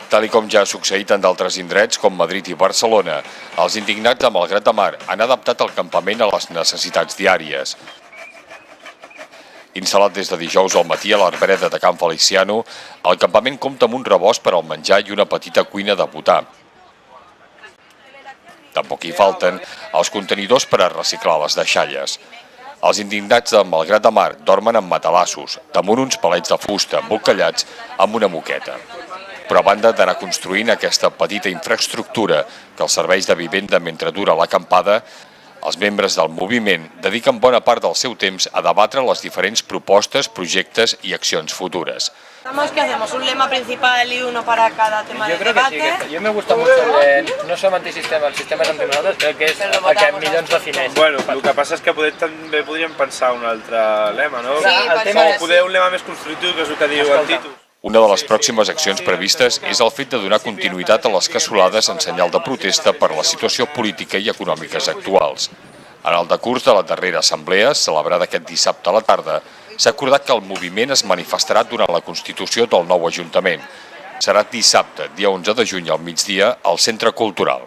Tal com ja ha succeït en d'altres indrets com Madrid i Barcelona, els indignats de Malgrat de Mar han adaptat el campament a les necessitats diàries. Instal·lat des de dijous al matí a l'Arbreda de Can Feliciano, el campament compta amb un rebost per al menjar i una petita cuina de butà. Tampoc hi falten els contenidors per a reciclar les deixalles. Els indignats de Malgrat de Mar dormen amb matalassos, damunt uns palets de fusta embolcallats amb una moqueta. Però a banda d'anar construint aquesta petita infraestructura que els serveix de vivenda mentre dura l'acampada, els membres del moviment dediquen bona part del seu temps a debatre les diferents propostes, projectes i accions futures. ¿Qué hacemos? ¿Un lema principal y uno para cada tema de debate? Yo creo que sí. Yo me gusta mucho no som antisistema, el sistema és anti-nosaltres, crec que és el que millor ens defineix. Bueno, el que passa és que també podríem pensar un altre lema, no? Sí, o poder un lema més constructiu, que és el que diu el títol. Una de les pròximes accions previstes és el fet de donar continuïtat a les cassolades en senyal de protesta per la situació política i econòmiques actuals. En el decurs de la darrera assemblea, celebrada aquest dissabte a la tarda, s'ha acordat que el moviment es manifestarà durant la constitució del nou Ajuntament. Serà dissabte, dia 11 de juny al migdia, al Centre Cultural.